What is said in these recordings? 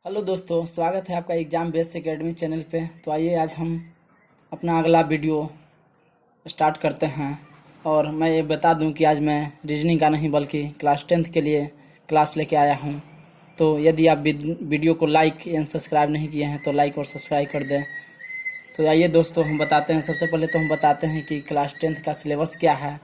Hello दोस्तों, स्वागत है आपका एग्ज़ाम बेस एकेडमी चैनल पे। तो आइए आज हम अपना अगला वीडियो स्टार्ट करते हैं। और मैं ये बता दूं कि आज मैं रीजनिंग का नहीं बल्कि क्लास 10th के लिए क्लास लेके आया हूं। तो यदि आप वीडियो को लाइक एंड सब्सक्राइब नहीं किए हैं तो लाइक और सब्सक्राइब कर दें। तो आइए दोस्तों हम बताते हैं। सबसे पहले तो हम बताते हैं कि क्लास 10th का सिलेबस क्या है।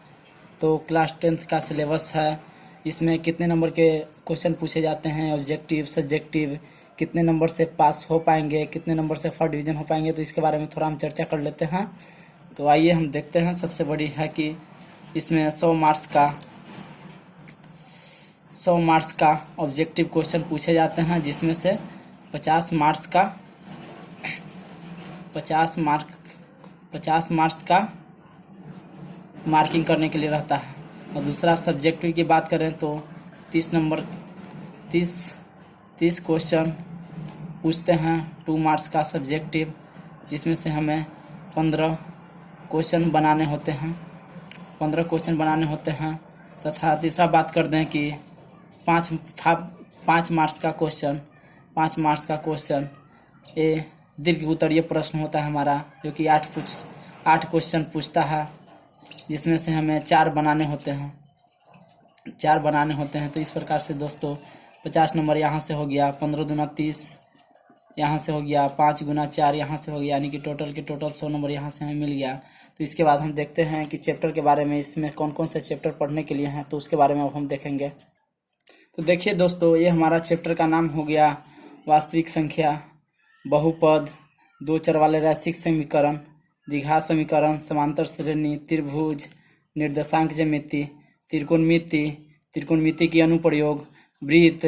तो क्लास 10th का सिलेबस है, इसमें कितने नंबर के क्वेश्चन पूछे जाते हैं, ऑब्जेक्टिव सब्जेक्टिव, कितने नंबर से पास हो पाएंगे, कितने नंबर से फर्स्ट डिवीज़न हो पाएंगे। तो इसके बारे में थोड़ा हम चर्चा कर लेते हैं। तो आइए हम देखते हैं। सबसे बड़ी है कि इसमें 100 मार्क्स का ऑब्जेक्टिव क्वेश्चन पूछे जाते हैं, जिसमें से 50 मार्क्स का 50 मार्क्स का मार्किंग करने के लिए रहता है। और दूसरा सब्जेक्टिव की बात करें तो 30 क्वेश्चन पूछते हैं 2 मार्क्स का सब्जेक्टिव, जिसमें से हमें 15 क्वेश्चन बनाने होते हैं 15 क्वेश्चन बनाने होते हैं। तथा तीसरा बात कर दें कि 5 मार्क्स का क्वेश्चन ये दीर्घ उत्तरीय प्रश्न होता है हमारा, जो कि 8 क्वेश्चन पूछता है, जिसमें से हमें 4 बनाने होते हैं। तो इस प्रकार से दोस्तों 50 नंबर यहाँ से हो गया, 15 दूना 30 यहाँ से हो गया, 5 गुना 4 यहाँ से हो गया, यानी कि टोटल 100 नंबर यहाँ से हमें मिल गया। तो इसके बाद हम देखते हैं कि चैप्टर के बारे में, इसमें कौन कौन से चैप्टर पढ़ने के लिए हैं, तो उसके बारे में अब हम देखेंगे। तो देखिए दोस्तों, ये हमारा चैप्टर का नाम हो गया वास्तविक संख्या, बहुपद, दो चर वाले रैखिक समीकरण, द्विघात समीकरण, समांतर श्रेणी, त्रिभुज, निर्देशांक ज्यामिति, त्रिकोणमिति की अनुप्रयोग, वृत्त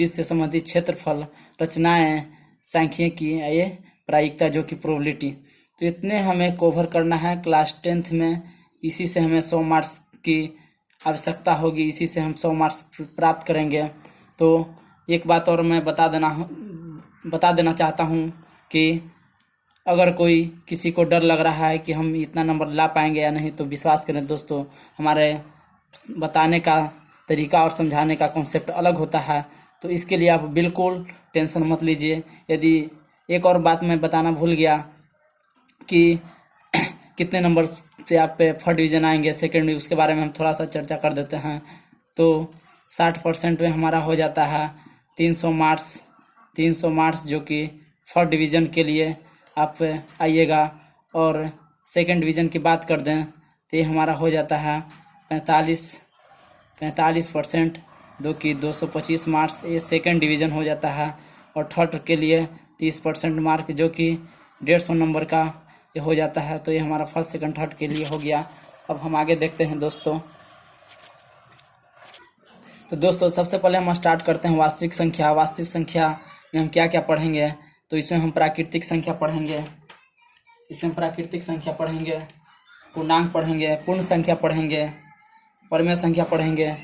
से संबंधित क्षेत्रफल, रचनाएं, सांख्यिकी, ये प्रायिकता जो कि प्रोबेबिलिटी। तो इतने हमें कवर करना है क्लास 10th में। इसी से हमें 100 मार्क्स की आवश्यकता होगी, इसी से हम 100 मार्क्स प्राप्त करेंगे। तो एक बात और मैं बता देना चाहता हूँ कि अगर कोई किसी को डर लग रहा है कि हम इतना नंबर ला पाएंगे या नहीं, तो विश्वास करें दोस्तों, हमारे बताने का तरीका और समझाने का कॉन्सेप्ट अलग होता है। तो इसके लिए आप बिल्कुल टेंशन मत लीजिए। यदि एक और बात मैं बताना भूल गया कि कितने नंबर से आप पे फर्स्ट डिवीज़न आएंगे, सेकेंड, उसके बारे में हम थोड़ा सा चर्चा कर देते हैं। तो 60% में हमारा हो जाता है 300 मार्क्स, जो कि फर्स्ट डिवीज़न के लिए आप आइएगा। और सेकेंड डिवीज़न की बात कर दें तो ये हमारा हो जाता है 45%, जो कि 225 मार्क्स, ये सेकेंड डिवीज़न हो जाता है। और थर्ड के लिए 30% मार्क, जो कि 150 नंबर का ये हो जाता है। तो ये हमारा फर्स्ट सेकंड थर्ड के लिए हो गया। अब हम आगे देखते हैं दोस्तों। तो दोस्तों सबसे पहले हम स्टार्ट करते हैं वास्तविक संख्या में हम क्या क्या पढ़ेंगे। तो इसमें हम प्राकृतिक संख्या पढ़ेंगे, पूर्णांक पढ़ेंगे, पूर्ण संख्या पढ़ेंगे, परमेय संख्या पढ़ेंगे,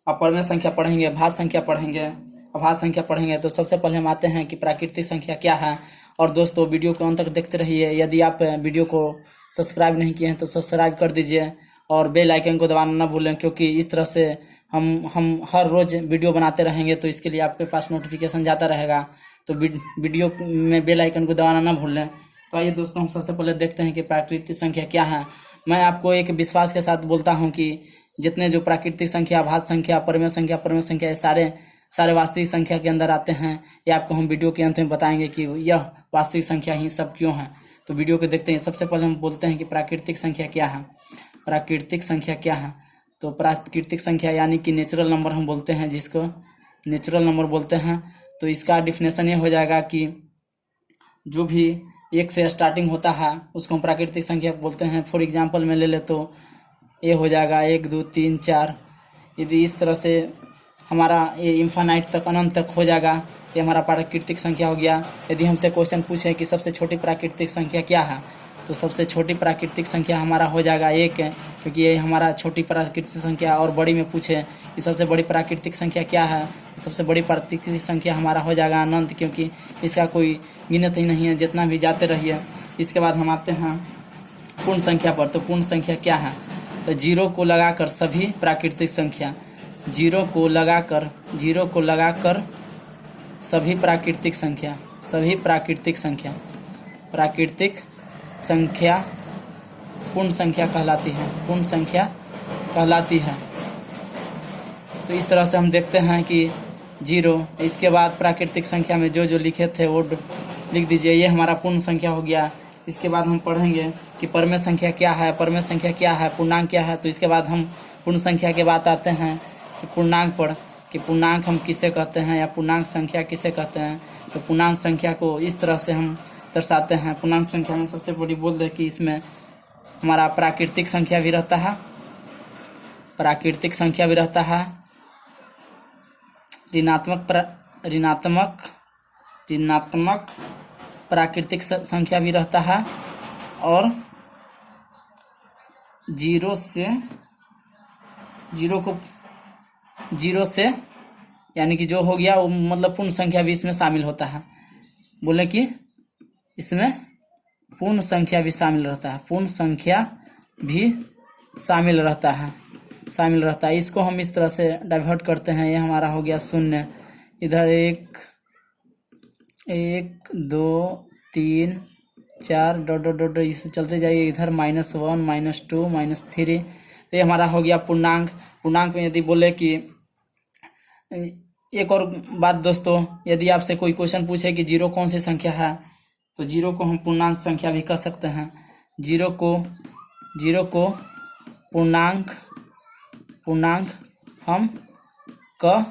अपरमेय संख्या पढ़ेंगे, भाज्य संख्या पढ़ेंगे, अभाज्य संख्या पढ़ेंगे। तो सबसे पहले हम आते हैं कि प्राकृतिक संख्या क्या है। और दोस्तों वीडियो को अंत तक देखते रहिए। यदि आप वीडियो को सब्सक्राइब नहीं किए हैं तो सब्सक्राइब कर दीजिए और बेल आइकन को दबाना ना भूलें, क्योंकि इस तरह से हम हर रोज वीडियो बनाते रहेंगे, तो इसके लिए आपके पास नोटिफिकेशन जाता रहेगा। तो वीडियो में बेल आइकन को दबाना ना भूलें। तो आइए दोस्तों, हम सबसे पहले देखते हैं कि प्राकृतिक संख्या क्या है। मैं आपको एक विश्वास के साथ बोलता हूँ कि जितने जो प्राकृतिक संख्या, भाज्य संख्या, परमेय संख्या, ये सारे वास्तविक संख्या के अंदर आते हैं। ये आपको हम वीडियो के अंत में बताएंगे कि यह वास्तविक संख्या ही सब क्यों है। तो वीडियो को देखते हैं। सबसे पहले हम बोलते हैं कि प्राकृतिक संख्या क्या है। तो प्राकृतिक संख्या यानी कि नेचुरल नंबर हम बोलते हैं, जिसको नेचुरल नंबर बोलते हैं। तो इसका डिफिनेशन ये हो जाएगा कि जो भी 1 से स्टार्टिंग होता है उसको हम प्राकृतिक संख्या बोलते हैं। फॉर एग्जाम्पल में ले ले तो ये हो जाएगा 1 2 3 4। यदि इस तरह से हमारा ये इन्फानाइट तक, अनंत तक हो जाएगा, ये हमारा प्राकृतिक संख्या हो गया। यदि हमसे क्वेश्चन पूछे कि सबसे छोटी प्राकृतिक संख्या क्या है, तो सबसे छोटी प्राकृतिक संख्या हमारा हो जाएगा 1, क्योंकि ये हमारा छोटी प्राकृतिक संख्या। और बड़ी में पूछे कि सबसे बड़ी प्राकृतिक संख्या क्या है, तो सबसे बड़ी प्राकृतिक संख्या हमारा हो जाएगा अनंत, क्योंकि इसका कोई गिनत ही नहीं है, जितना भी जाते रहिए। इसके बाद हम आते हैं पूर्ण संख्या पर। तो पूर्ण संख्या क्या है? तो 0 को लगाकर सभी प्राकृतिक संख्या, 0 को लगाकर सभी प्राकृतिक संख्या, सभी प्राकृतिक संख्या, प्राकृतिक संख्या पूर्ण संख्या कहलाती है, पूर्ण संख्या कहलाती है। तो इस तरह से हम देखते हैं कि 0, इसके बाद प्राकृतिक संख्या में जो जो लिखे थे वो लिख दीजिए, ये हमारा पूर्ण संख्या हो गया। इसके बाद हम पढ़ेंगे कि परमेय संख्या क्या है, परमेय संख्या क्या है, पूर्णांक क्या है। तो इसके बाद हम पूर्ण संख्या के बाद आते हैं कि पूर्णांक पर, कि पूर्णांक हम किसे कहते हैं या पूर्णांक संख्या किसे कहते हैं। तो पूर्णांक संख्या को इस तरह से हम दर्शाते हैं। पूर्णांक संख्या में सबसे बड़ी बोल दे कि इसमें हमारा प्राकृतिक संख्या भी रहता है, प्राकृतिक संख्या भी रहता है, ऋणात्मक प्राकृतिक संख्या भी रहता है, और 0 से यानी कि जो हो गया वो मतलब पूर्ण संख्या भी इसमें शामिल होता है। बोले कि इसमें पूर्ण संख्या भी शामिल रहता है, पूर्ण संख्या भी शामिल रहता है, शामिल रहता है। इसको हम इस तरह से डाइवर्ट करते हैं। ये हमारा हो गया 0, इधर 1 2 3 4 डॉट डॉट डॉट इसे चलते जाइए, इधर -1 -2 -3। तो ये हमारा हो गया पूर्णांक। पूर्णांक में यदि बोले कि एक और बात दोस्तों, यदि आपसे कोई क्वेश्चन पूछे कि 0 कौन सी संख्या है, तो 0 को हम पूर्णांक संख्या भी कह सकते हैं। 0 को पूर्णांक हम कह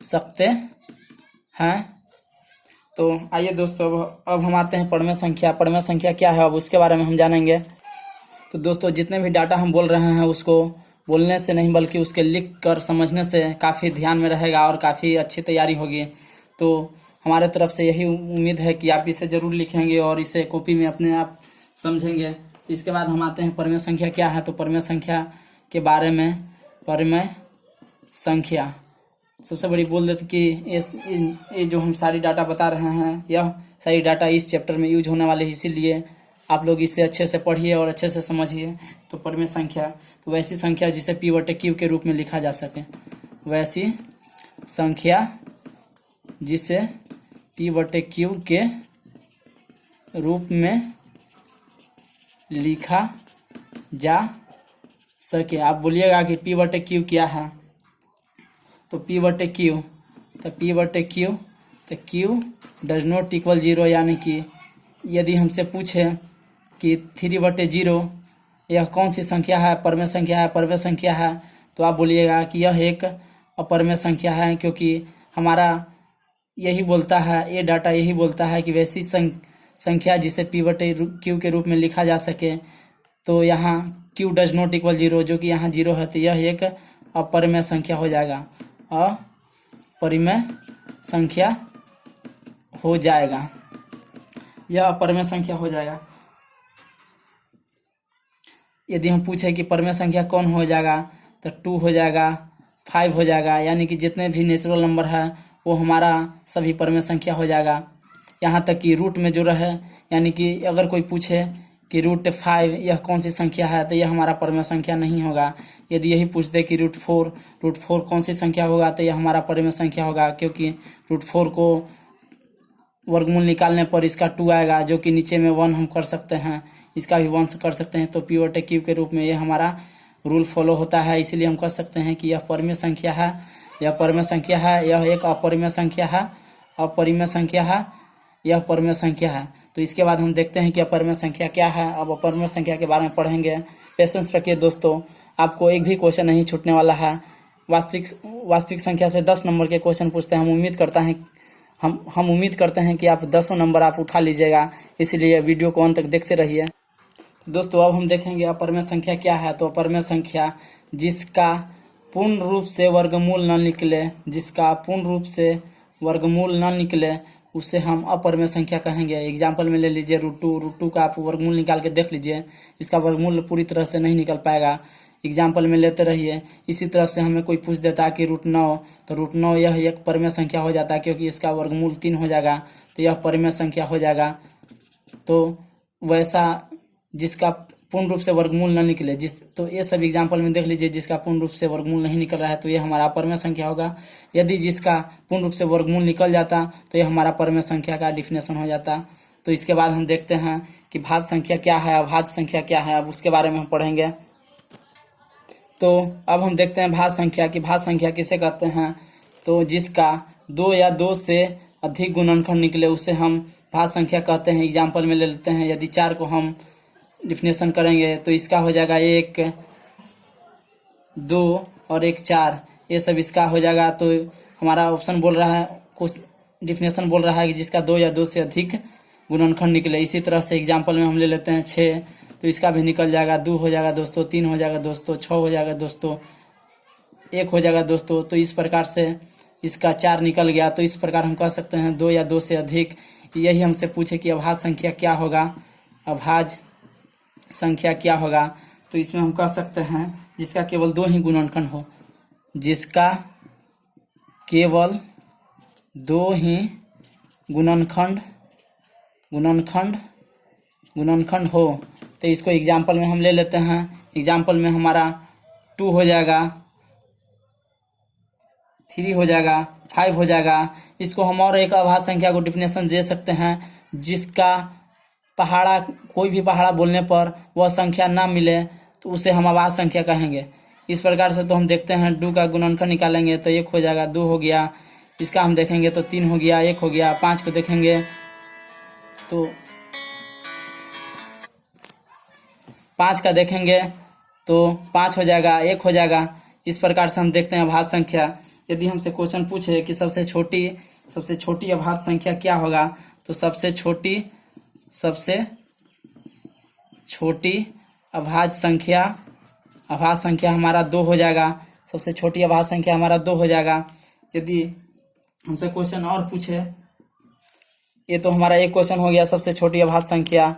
सकते हैं। तो आइए दोस्तों, अब हम आते हैं परमेय संख्या। परमेय संख्या क्या है अब उसके बारे में हम जानेंगे। तो दोस्तों, जितने भी डाटा हम बोल रहे हैं उसको बोलने से नहीं बल्कि उसके लिख कर समझने से काफ़ी ध्यान में रहेगा और काफ़ी अच्छी तैयारी होगी। तो हमारे तरफ से यही उम्मीद है कि आप इसे ज़रूर लिखेंगे और इसे कॉपी में अपने आप समझेंगे। इसके बाद हम आते हैं परमेय संख्या क्या है। तो परमेय संख्या के बारे में, परमेय संख्या सबसे बड़ी बोल देते कि ये जो हम सारी डाटा बता रहे हैं, यह सारी डाटा इस चैप्टर में यूज होने वाले, इसीलिए आप लोग इसे अच्छे से पढ़िए और अच्छे से समझिए। तो परमेय संख्या तो वैसी संख्या जिसे P/Q के रूप में लिखा जा सके, वैसी संख्या जिसे P/Q के रूप में लिखा जा सके। आप बोलिएगा कि P/Q क्या है। तो P/Q तो Q डज नॉट इक्वल 0, यानी कि यदि हमसे पूछे कि 3/0 यह कौन सी संख्या है, परमेय संख्या है, परमेय संख्या है, तो आप बोलिएगा कि यह एक अपरमेय संख्या है, क्योंकि हमारा यही बोलता है, ये डाटा यही बोलता है कि वैसी संख्या जिसे P/Q के रूप में लिखा जा सके। तो यहाँ Q डज नॉट इक्वल 0, जो कि यहाँ 0 है, तो यह एक अपरमेय संख्या हो जाएगा, अपरिमेय संख्या हो जाएगा, यह अपरमेय संख्या हो जाएगा। यदि हम पूछे कि परमेय संख्या कौन हो जाएगा, तो 2 हो जाएगा, 5 हो जाएगा, यानी कि जितने भी नेचुरल नंबर है वो हमारा सभी परमेय संख्या हो जाएगा। यहाँ तक कि रूट में जो रहे, यानी कि अगर कोई पूछे कि √5 यह कौन सी संख्या है, तो यह हमारा परमेय संख्या नहीं होगा। यदि यही पूछ दे कि √4 कौन सी संख्या होगा, तो यह हमारा परमेय संख्या होगा, क्योंकि √4 को वर्गमूल निकालने पर इसका 2 आएगा, जो कि नीचे में 1 हम कर सकते हैं, इसका भी 1 कर सकते हैं। तो P/Q के रूप में यह हमारा रूल फॉलो होता है, इसलिए हम कह सकते हैं कि यह परमेय संख्या है, यह परमेय संख्या है, यह एक अपरिमेय संख्या है, अपरिमेय संख्या है, यह परमेय संख्या है। तो इसके बाद हम देखते हैं कि अपरिमेय संख्या क्या है। अब अपरिमेय संख्या के बारे में पढ़ेंगे। पेशेंस रखिए दोस्तों, आपको एक भी क्वेश्चन नहीं छूटने वाला है। वास्तविक संख्या से 10 नंबर के क्वेश्चन पूछते हैं। हम उम्मीद करते हैं कि आप 10 नंबर आप उठा लीजिएगा, इसलिए वीडियो को अंत तक देखते रहिए। दोस्तों, अब हम देखेंगे अपरिमेय संख्या क्या है। तो अपरिमेय संख्या जिसका पूर्ण रूप से वर्गमूल न निकले, जिसका पूर्ण रूप से वर्गमूल न निकले, उसे हम अपरिमेय संख्या कहेंगे। एग्जाम्पल में ले लीजिए √2 का आप वर्गमूल निकाल के देख लीजिए, इसका वर्गमूल पूरी तरह से नहीं निकल पाएगा। एग्जाम्पल में लेते रहिए। इसी तरह से हमें कोई पूछ देता है कि √9, तो √9 यह एक परमेय संख्या हो जाता है, क्योंकि इसका वर्गमूल 3 हो जाएगा, तो यह परमेय संख्या हो जाएगा। तो वैसा जिसका पूर्ण रूप से वर्गमूल न निकले, तो ये सब एग्जाम्पल में देख लीजिए, जिसका पूर्ण रूप से वर्गमूल नहीं निकल रहा है तो ये हमारा अपरमेय संख्या होगा। यदि जिसका पूर्ण रूप से वर्गमूल निकल जाता तो ये हमारा परमेय संख्या का डिफिनेशन हो जाता। तो इसके बाद हम देखते हैं कि भाज्य संख्या क्या है, अभाज्य संख्या क्या है, अब उसके बारे में हम पढ़ेंगे। तो अब हम देखते हैं भाज्य संख्या की भाज्य संख्या किसे कहते हैं। तो जिसका 2 या 2 से अधिक गुणनखंड निकले उसे हम भाज्य संख्या कहते हैं। एग्जाम्पल में ले लेते हैं, यदि 4 को हम डिफिनेशन करेंगे तो इसका हो जाएगा 1, 2 और 1 4, ये सब इसका हो जाएगा। तो हमारा ऑप्शन बोल रहा है, कुछ डिफिनेशन बोल रहा है कि जिसका 2 या 2 से अधिक गुणनखंड निकले। इसी तरह से एग्जाम्पल में हम ले लेते हैं 6, तो इसका भी निकल जाएगा, 2 हो जाएगा दोस्तों, 3 हो जाएगा दोस्तों, 6 हो जाएगा दोस्तों, 1 हो जाएगा दोस्तों। तो इस प्रकार से इसका 4 निकल गया। तो इस प्रकार हम कह सकते हैं 2 या 2 से अधिक। यही हमसे पूछे कि अभाज्य संख्या क्या होगा, अभाज्य संख्या क्या होगा। तो इसमें हम कह सकते हैं जिसका केवल 2 ही गुणनखंड हो, जिसका केवल 2 ही गुणनखंड हो। तो इसको एग्जाम्पल में हम ले लेते हैं। एग्जाम्पल में हमारा 2 हो जाएगा, 3 हो जाएगा, 5 हो जाएगा। इसको हम और एक अभाज्य संख्या को डिफिनेशन दे सकते हैं, जिसका पहाड़ा, कोई भी पहाड़ा बोलने पर वह संख्या ना मिले तो उसे हम अभाज्य संख्या कहेंगे। इस प्रकार से तो हम देखते हैं 2 का गुणनखंड निकालेंगे तो 1 हो जाएगा, 2 हो गया, इसका हम देखेंगे तो 3 हो गया, 1 हो गया। 5 को देखेंगे तो 5 का देखेंगे तो 5 हो जाएगा, 1 हो जाएगा। इस प्रकार से हम देखते हैं अभाज्य संख्या। यदि हमसे क्वेश्चन पूछे कि सबसे छोटी अभाज्य संख्या क्या होगा, तो सबसे छोटी अभाज्य संख्या हमारा 2 हो जाएगा। सबसे छोटी अभाज्य संख्या हमारा 2 हो जाएगा। यदि हमसे क्वेश्चन और पूछे, ये तो हमारा एक क्वेश्चन हो गया सबसे छोटी अभाज्य संख्या।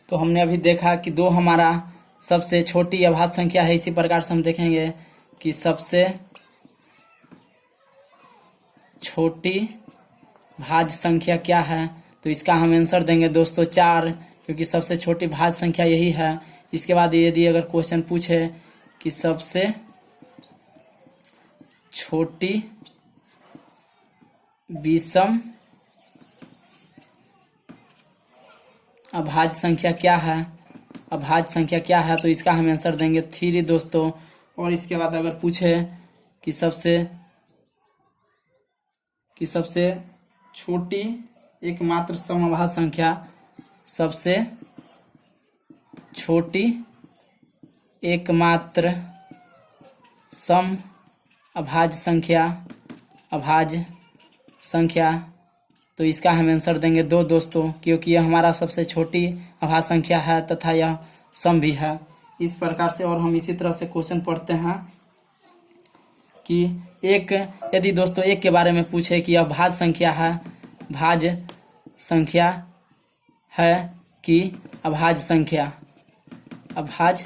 तो हमने अभी देखा कि 2 हमारा सबसे छोटी अभाज्य संख्या है। इसी प्रकार से हम देखेंगे कि सबसे छोटी भाज्य संख्या क्या है। तो इसका हम आंसर देंगे दोस्तों 4, क्योंकि सबसे छोटी भाज्य संख्या यही है। इसके बाद यदि अगर क्वेश्चन पूछे कि सबसे छोटी विषम अभाज्य संख्या क्या है, तो इसका हम आंसर देंगे 3 दोस्तों। और इसके बाद अगर पूछे कि सबसे छोटी एकमात्र समअभाज्य संख्या, सबसे छोटी एकमात्र सम अभाज्य संख्या, तो इसका हम आंसर देंगे 2 दोस्तों, क्योंकि यह हमारा सबसे छोटी अभाज्य संख्या है तथा यह सम भी है। इस प्रकार से और हम इसी तरह से क्वेश्चन पढ़ते हैं कि यदि दोस्तों 1 के बारे में पूछे कि यह भाज्य संख्या है कि अभाज्य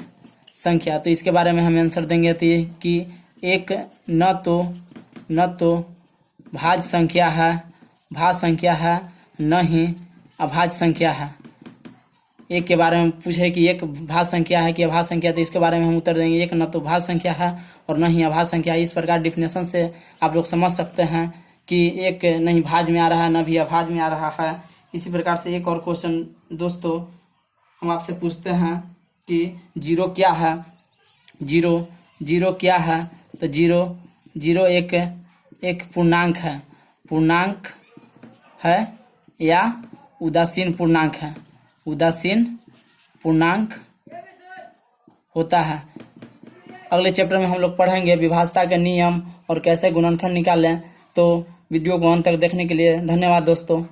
संख्या, तो इसके बारे में हम आंसर देंगे कि 1 न तो भाज्य संख्या है, न ही अभाज्य संख्या है। 1 के बारे में पूछे कि 1 भाज्य संख्या है कि अभाज्य संख्या, तो इसके बारे में हम उत्तर देंगे 1 न तो भाज्य संख्या है और न ही अभाज्य संख्या। इस प्रकार डिफिनेशन से आप लोग समझ सकते हैं कि 1 नहीं भाज्य में आ रहा है, न भी अभाज्य में आ रहा है। इसी प्रकार से एक और क्वेश्चन दोस्तों हम आपसे पूछते हैं कि 0 क्या है। 0 क्या है, तो 0 एक पूर्णांक है या उदासीन पूर्णांक होता है। अगले चैप्टर में हम लोग पढ़ेंगे विभाज्यता के नियम और कैसे गुणनखंड निकालें। तो वीडियो को अंत तक देखने के लिए धन्यवाद दोस्तों।